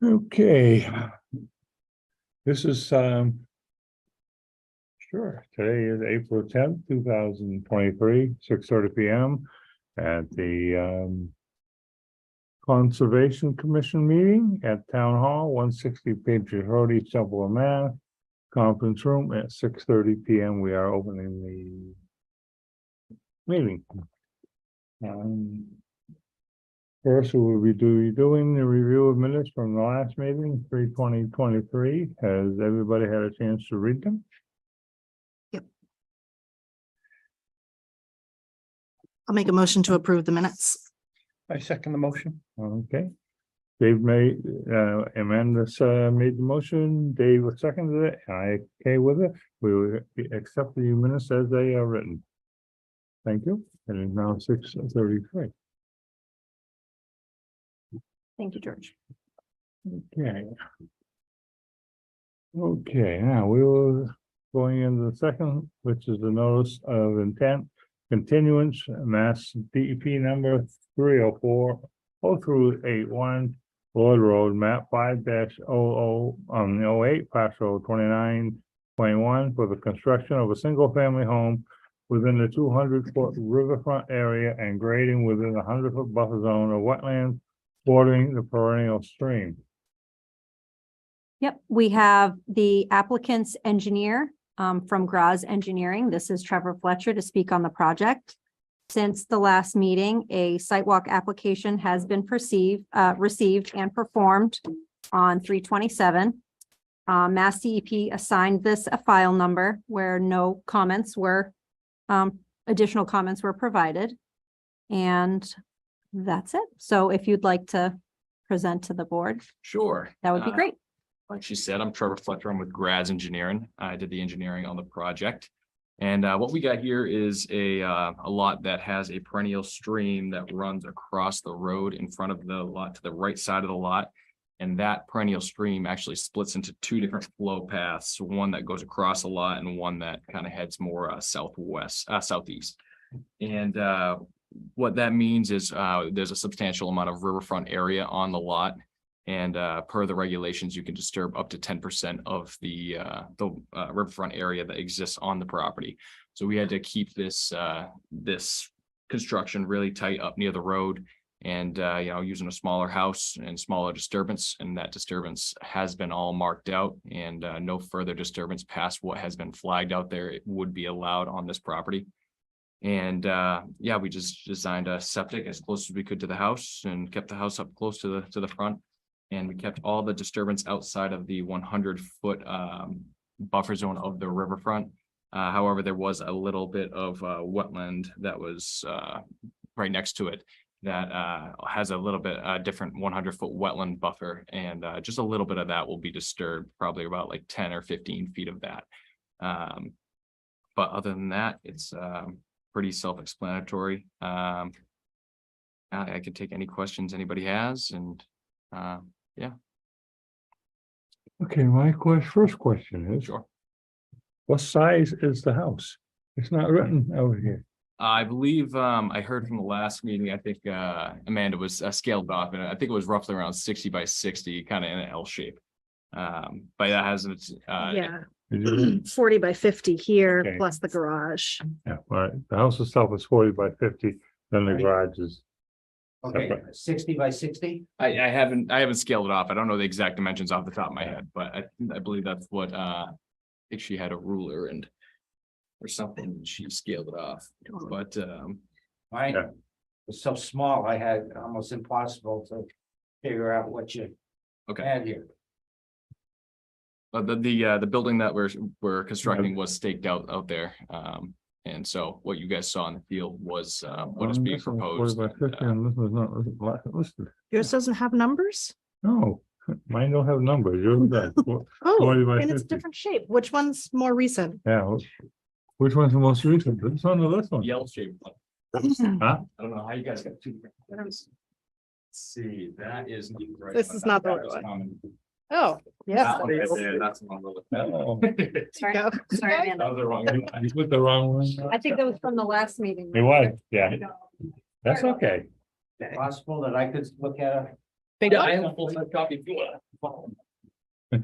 Okay. This is sure. Today is April 10th, 2023, 6:30 p.m. at the Conservation Commission meeting at Town Hall, 160 Patriot Road, East Templeton, Mass. Conference room at 6:30 p.m. We are opening the meeting. First, we will be doing the review of minutes from the last meeting, 3/20/23. Has everybody had a chance to read them? Yep. I'll make a motion to approve the minutes. I second the motion. Okay. Dave made, Amanda made the motion. Dave seconded it. I okay with it. We will accept the minutes as they are written. Thank you. And it's now 6:33. Thank you, George. Okay. Okay, now we will going into the second, which is the notice of intent continuance, MassDEP number 304-081, Lord Road, map 5-00 parcel 29.1 for the construction of a single family home within the 200-foot riverfront area and grading within the 100-foot buffer zone of wetlands bordering the perennial stream. Yep, we have the applicant's engineer from Graz Engineering. This is Trevor Fletcher to speak on the project. Since the last meeting, a sidewalk application has been received and performed on 3/27. MassDEP assigned this a file number where no comments were, additional comments were provided. And that's it. So if you'd like to present to the board, Sure. that would be great. Like she said, I'm Trevor Fletcher. I'm with Graz Engineering. I did the engineering on the project. And what we got here is a lot that has a perennial stream that runs across the road in front of the lot to the right side of the lot. And that perennial stream actually splits into two different flow paths, one that goes across the lot and one that kind of heads more southeast. And what that means is there's a substantial amount of riverfront area on the lot. And per the regulations, you can disturb up to 10% of the riverfront area that exists on the property. So we had to keep this construction really tight up near the road and using a smaller house and smaller disturbance. And that disturbance has been all marked out, and no further disturbance past what has been flagged out there it would be allowed on this property. And we just designed a septic as close as we could to the house and kept the house up close to the front. And we kept all the disturbance outside of the 100-foot buffer zone of the riverfront. However, there was a little bit of wetland that was right next to it that has a little bit different 100-foot wetland buffer. And just a little bit of that will be disturbed, probably about like 10 or 15 feet of that. But other than that, it's pretty self-explanatory. I can take any questions anybody has, and yeah. Okay, my first question is, Sure. What size is the house? It's not written over here. I believe I heard from the last meeting, I think Amanda was scaled off, and I think it was roughly around 60 by 60, kind of in an L shape. But that hasn't Yeah, Did you- 40 by 50 here, Okay. plus the garage. Yeah, right. The house itself is 40 by 50, then the Right. garage is. Okay, 60 by 60? I haven't scaled it off. I don't know the exact dimensions off the top of my head, but I believe that's what I think she had a ruler or something, and she scaled it off. But Mine Yeah. was so small, I had almost impossible to figure out what you okay. had here. But the building that we're constructing was staked out there. And so what you guys saw in the field was what is being This one's 40 proposed. by 50, and this is not listed. Yours doesn't have numbers? No, mine don't have numbers. Yours does. 40 Oh, by and it's a 50. different shape. Which one's more recent? Yeah. Which one's the most recent? This one or this one? Yellow shape. Huh? I don't know how you guys got two different ones. Let's see, that is. Right, This is not the right one. Oh, yes. That one right there, that's the one we're looking at. Oh, Sorry, Go. sorry, That Amanda. was the wrong one. you put the wrong one. I think that was from the last meeting. It was, yeah. That's okay. Possible that I could look at it? Big Yeah, I have a full size copy if you want. Oh, I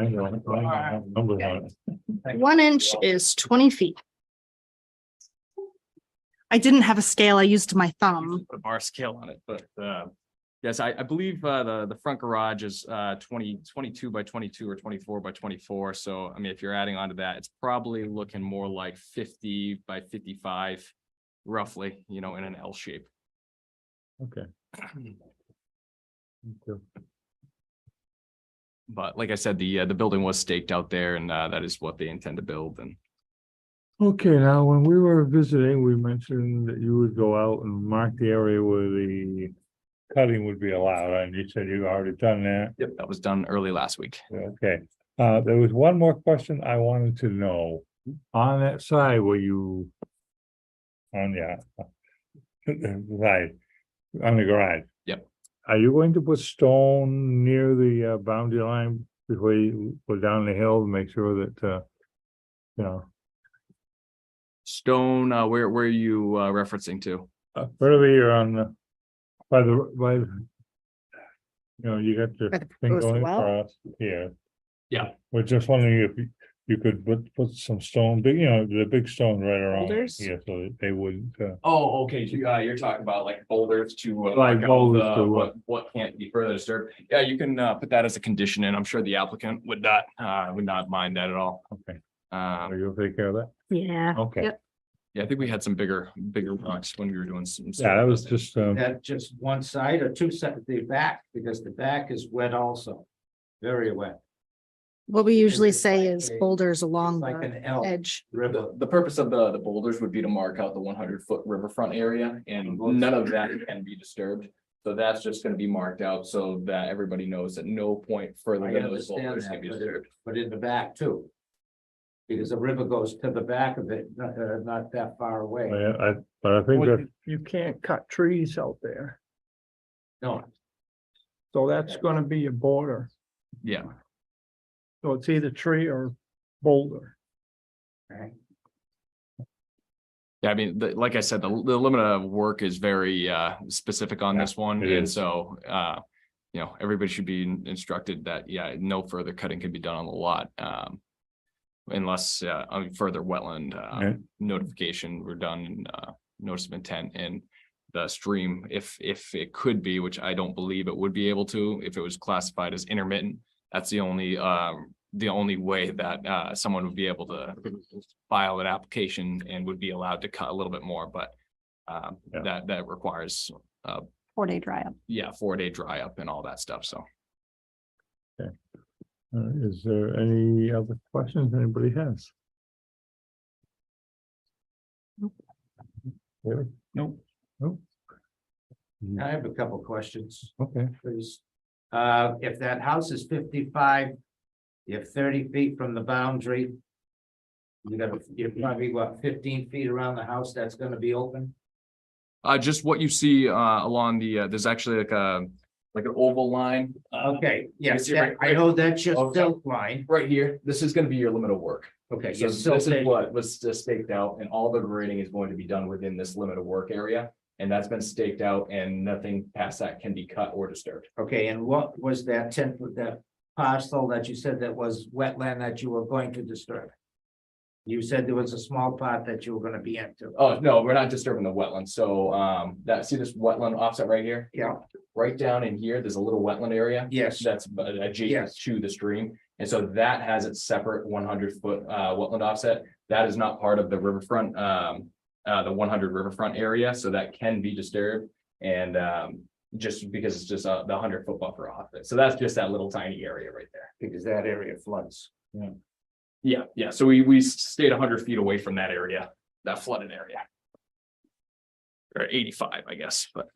don't have numbers on it. 1 inch is 20 feet. I didn't have a scale. I used my thumb. Put a bar scale on it, but yes, I believe the front garage is 22 by 22 or 24 by 24. So I mean, if you're adding on to that, it's probably looking more like 50 by 55, roughly, you know, in an L shape. Okay. Okay. But like I said, the building was staked out there, and that is what they intend to build. And Okay, now, when we were visiting, we mentioned that you would go out and mark the area where the cutting would be allowed, and you said you've already done that. yep, that was done early last week. Okay, there was one more question I wanted to know. On that side where you. On side, on the garage. Yep. Are you going to put stone near the boundary line before you go down the hill to make sure that, you know, Stone, where are you referencing to? right over here on the, by, you know, you got the By the thing proposed going well? across here. Yeah. We're just wondering if you could put some stone, big, you know, the big stone right around Boulders? here, so that they wouldn't, Oh, okay, you're talking about like boulders to. Like mark out boulders the- to, what can't be further disturbed. Yeah, you can put that as a condition, and I'm sure the applicant would not mind that at all. okay, are Um, you take care of that? Yeah. Okay, Yep. yeah, I think we had some bigger rocks when we were doing some. yeah, that was just, That just one side or two side, the back, because the back is wet also, very wet, What we usually It's say like is a- boulders along like the an L. edge. river. The purpose of the boulders would be to mark out the 100-foot riverfront area, and none of that can be disturbed. So that's just gonna be marked out so that everybody knows at no point further I than those understand boulders that, can be but disturbed. but in the back too. Because the river goes to the back of it, not that far away. but I think that, You can't cut trees out there, No, so that's gonna be your border. Yeah, So it's either tree or boulder. okay. yeah, I mean, like I said, the limit of work is very specific on Yeah, this one, it and is. so you know, everybody should be instructed that, yeah, no further cutting can be done on the lot. Unless further wetland Yeah. notification were done in notice of intent, and the stream, if it could be, which I don't believe it would be able to, if it was classified as intermittent, that's the only way that someone would be able to file an application and would be allowed to cut a little bit more, but Yeah. that requires 4-day dry up. 4-day dry up and all that stuff. So is there any other questions anybody has? Really? Nope. Nope. I have a couple questions, Okay, please. If that house is 55, you have 30 feet from the boundary. You're probably what, 15 feet around the house that's gonna be open? just what you see along the there's actually like an oval line. Okay, yes, see right- I know that's your Okay. silk line. Right here, this is gonna be your limit of work. Okay, So your this silk is line. what was just staked out, and all the grading is going to be done within this limit of work area. And that's been staked out, and nothing past that can be cut or disturbed. Okay, and what was that that parcel that you said that was wetland that you were going to disturb? You said there was a small part that you were gonna be into. Oh, no, we're not disturbing the wetland. So see this wetland offset right here? Yeah, Right down in here, there's a little wetland area. yes, That's adjacent Yes. to the stream. And so that has its separate 100-foot wetland offset. That is not part of the riverfront, the 100 riverfront area, so that can be disturbed. And just because it's just the 100-foot buffer off it. So that's just that little tiny area right there. because that area floods. Yeah. So we stayed 100 feet away from that area, that flooded area. Or 85, I guess, but.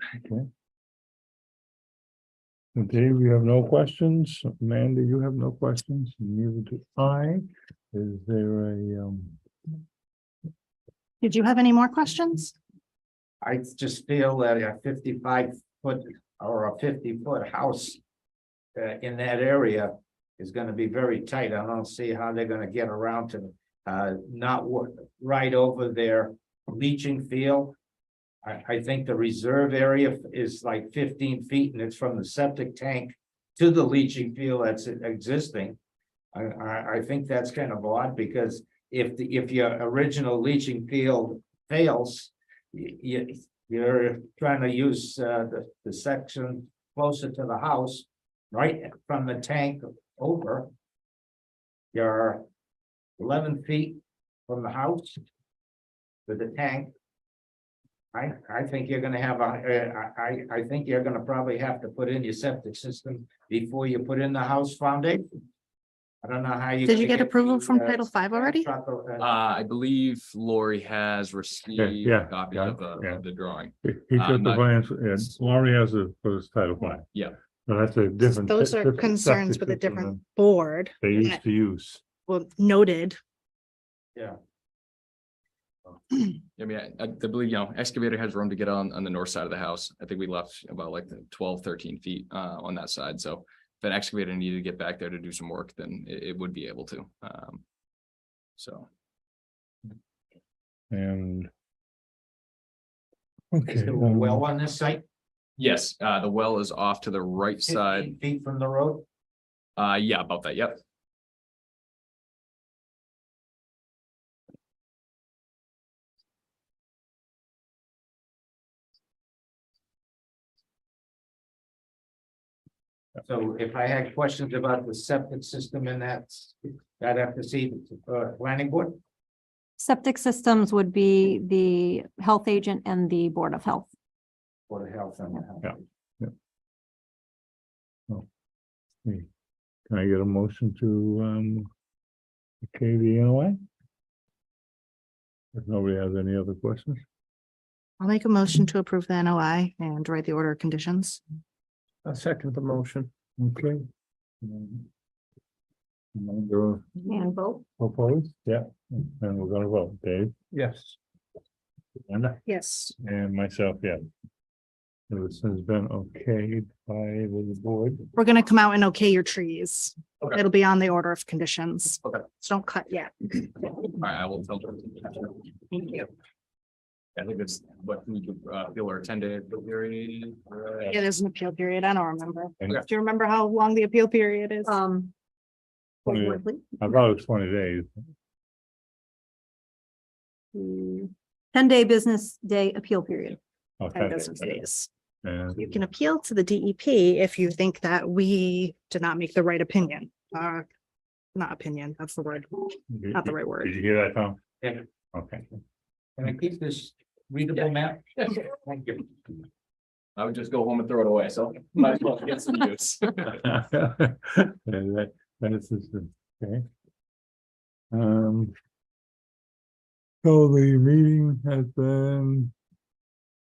Dave, you have no questions? Amanda, you have no questions? Neither do I. Is there a, Did you have any more questions? I just feel that a 55-foot or a 50-foot house in that area is gonna be very tight. I don't see how they're gonna get around to right over their leaching field. I think the reserve area is like 15 feet and it's from the septic tank to the leaching field that's existing. I think that's kind of odd because if your original leaching field fails, you're trying to use the section closer to the house, right from the tank over. You're 11 feet from the house to the tank. I think you're gonna have I think you're gonna probably have to put in your septic system before you put in the house foundation. I don't know how you. Did you gonna get approval the, from Title V already? I believe Lori has received yeah, a copy yeah, of yeah. the drawing. He took the not- plans, yeah, Laurie has it for his Title V. Yeah. So that's a different. Those are different concerns septic with a system different than board. They used to use. Well, noted. Yeah. I mean, I believe, excavator has room to get on the north side of the house. I think we left about like the 12, 13 feet on that side. So if an excavator needed to get back there to do some work, then it would be able to. So. And. Okay. Is there a well on this site? Yes, the well is off to the right 15 side. feet from the road? Yeah, about that. Yep. So if I had questions about the septic system and that's, I'd have to see the planning board. Septic systems would be the health agent and the Board of Health. Board of Health and. Yeah. Can I get a motion to, okay, the NOI? If nobody has any other questions? I'll make a motion to approve the NOI and write the order of conditions. I second the motion. Okay. Go And vote. opposed, yeah, and we're gonna vote, Dave, Yes. Linda, Yes. and myself, yeah. This has been okayed by the board. We're gonna come out and okay your trees. Okay. It'll be on the order of conditions. Okay. So don't cut yet. All right, I will tell them. Thank you. I think it's what we could feel our 10-day period. It is an appeal period. I don't remember. Okay. Do you remember how long the appeal period is? 20 I thought it was 20 days. 10-day business day appeal period. Oh, 10 10 business days. And You can appeal to the DEP if you think that we did not make the right opinion. Not opinion, that's the word, not the right Did word. you hear that, Tom? Yeah. Okay. Can I keep this readable map? Thank you. I would just go home and throw it away, so might as well get some use. And that's just, okay. So the meeting has been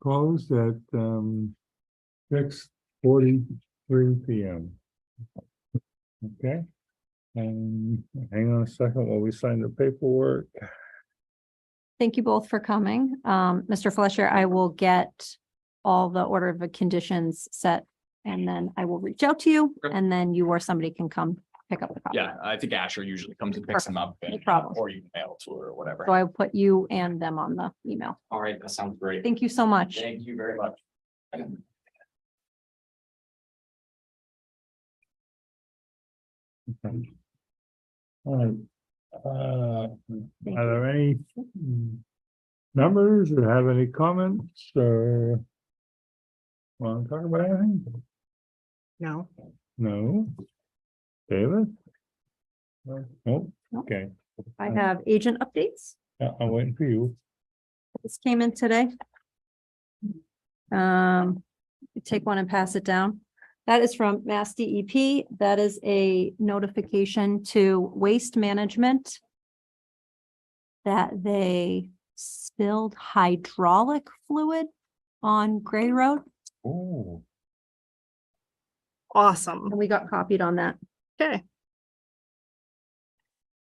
closed at 6:43 PM. Okay. And hang on a second while we sign the paperwork. Thank you both for coming. Mr. Fletcher, I will get all the order of the conditions set, and then I will reach out to you, Okay. and then you or somebody can come pick up the copy. Yeah, I think Asher usually comes and picks them up. No and- problem. Or you can mail to her or whatever. So I will put you and them on the email. All right, that sounds great. Thank you so much. Thank you very much. Okay. All right. Are there any numbers or have any comments or want to talk about anything? No, No. David? No, okay. I have agent updates. Yeah, I'm waiting for you. This came in today. Take one and pass it down. That is from MassDEP. That is a notification to Waste Management that they spilled hydraulic fluid on Gray Road, Oh. awesome. and we got copied on that. Okay,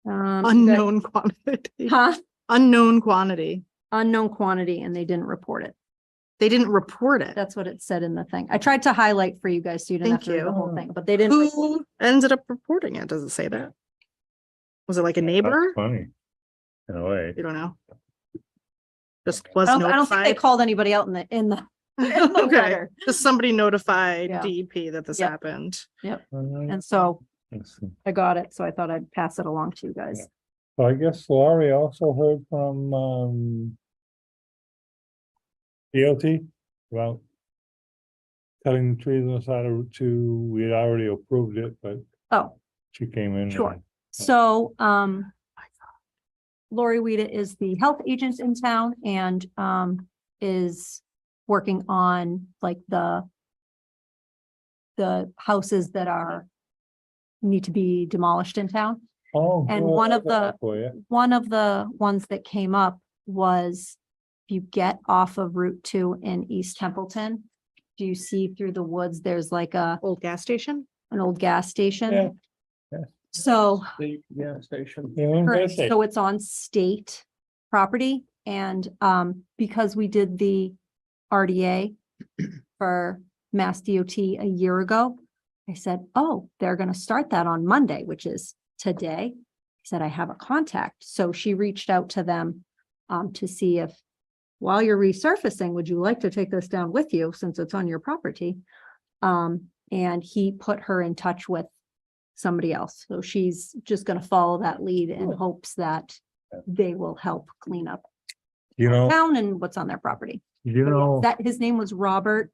You guys- unknown quantity, Huh? unknown quantity. Unknown quantity, and they didn't report it. They didn't report it. That's what it said in the thing. I tried to highlight for you guys, so you didn't have Thank to read the you. whole thing, but they didn't. Who ended up reporting it? Does it say that? Was it like a That's neighbor? funny. In a way. You don't know. Just I was don't think they notified. called anybody out in the, in the Okay, letter. just somebody notified Yeah. DEP that this Yep. happened. And so Let's see. I got it, so I thought I'd pass it along to you guys. So I guess Laurie also heard from, DOT about cutting the trees on the side of Route 2. We had already approved it, but Oh, she came in. sure. and- So, Lori Weta is the health agent in town and, is working on like the houses that need to be demolished in town. Oh. And well, one I of got the- that for you. One of the ones that came up was if you get off of Route 2 in East Templeton, do you see through the woods, there's like Old gas station? an old gas Yeah, station? yeah. So, The gas station. Yeah, I'm gonna correct, say, so it's on state property and, because we did the RDA for Mass DOT a year ago, I said, oh, they're gonna start that on Monday, which is today. He said, I have a contact. So she reached out to them to see if, while you're resurfacing, would you like to take this down with you since it's on your property? And he put her in touch with somebody else. So she's just gonna follow that lead in hopes that they will help clean up you know, town and what's on their property. That his name was Robert.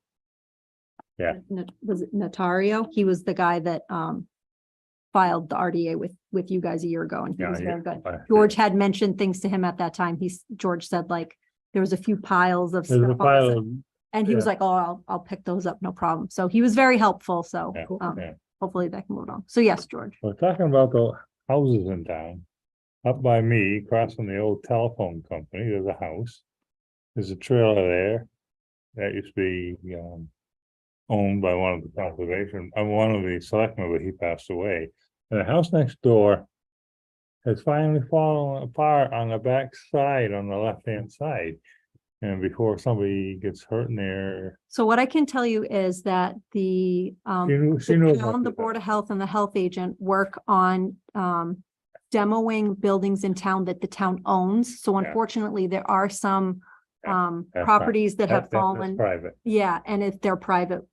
Yeah. Was it Notario? He was the guy that filed the RDA with you guys a year ago and he was very good. George had mentioned things to him at that time. George said like, there was a few piles of There's stuff a on the pile side, of, and he was yeah. like, oh, I'll pick those up, no problem. So he was very helpful. So Yeah, yeah. hopefully that can move on. So yes, George. we're talking about the houses in town. Up by me, across from the old telephone company, there's a house. There's a trailer there. That used to be, owned by one of the conservation, one of the selectmen, but he passed away. And the house next door has finally fallen apart on the back side, on the left-hand side. And before somebody gets hurt in there, So what I can tell you is that the she knows. town, the Board of Health and the health agent work on demoing buildings in town that the town owns. So Yeah. unfortunately, there are some That's properties that have That's fallen. private, Yeah, and if they're private,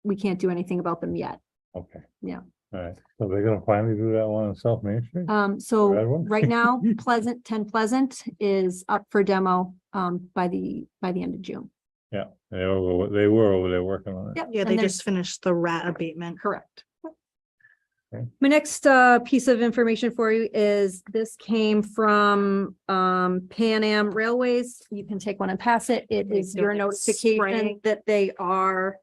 we can't do anything about them yet. okay. Yeah. All right, so they're gonna finally do that one in South Main Street? So Red one? right now, 10 Pleasant is up for demo by the end of June. Yeah, they were over there working on it. Yep. Yeah, and they there's- just finished the rat abatement. Correct. Okay. My next piece of information for you is this came from Pan Am Railways. You can take one and pass it. It is your notification Spraying. that they are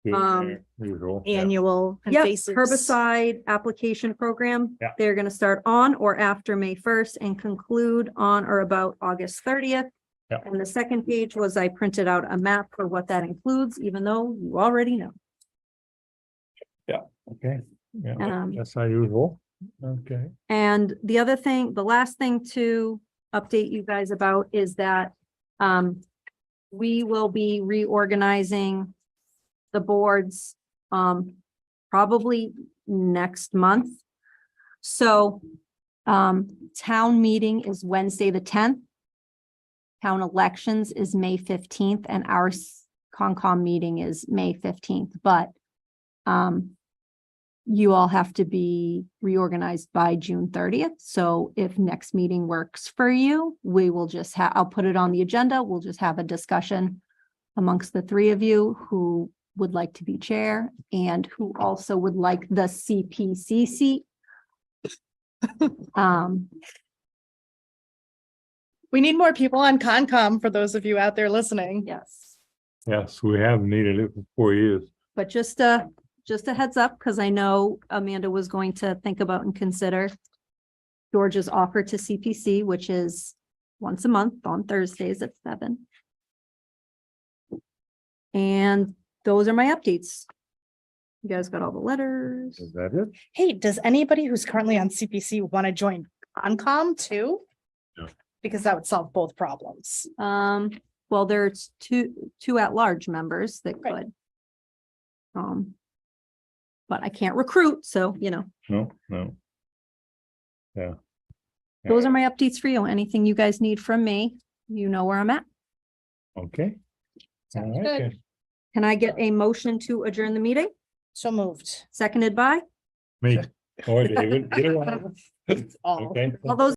Usual, yeah. Annual and Yep, faces. herbicide application program. Yeah. They're gonna start on or after May 1st and conclude on or about August 30th. Yeah. And the second page was I printed out a map for what that includes, even though you already know. Okay, yeah, Um, that's not usual, okay. And the other thing, the last thing to update you guys about is that we will be reorganizing the boards probably next month. So town meeting is Wednesday, the 10th. Town elections is May 15th and our Concom meeting is May 15th, but you all have to be reorganized by June 30th. So if next meeting works for you, we will just I'll put it on the agenda. We'll just have a discussion amongst the three of you who would like to be chair and who also would like the CPC seat. We need more people on Concom for those of you out there listening. Yes, Yes, we have needed it for 4 years. but just a heads up, because I know Amanda was going to think about and consider George's offer to CPC, which is once a month on Thursdays at 7. And those are my updates. You guys got all the letters. Is that it? Hey, does anybody who's currently on CPC want to join Concom too? No. Because that would solve both problems. Well, there's two at-large members that Right. could. But I can't recruit, so, No. Yeah. those are my updates for you. Anything you guys need from me? You know where I'm at. Okay. Sounds All right, good. Can I get a motion to adjourn the meeting? So moved. Seconded by? Me or David, either one. All. Okay. All those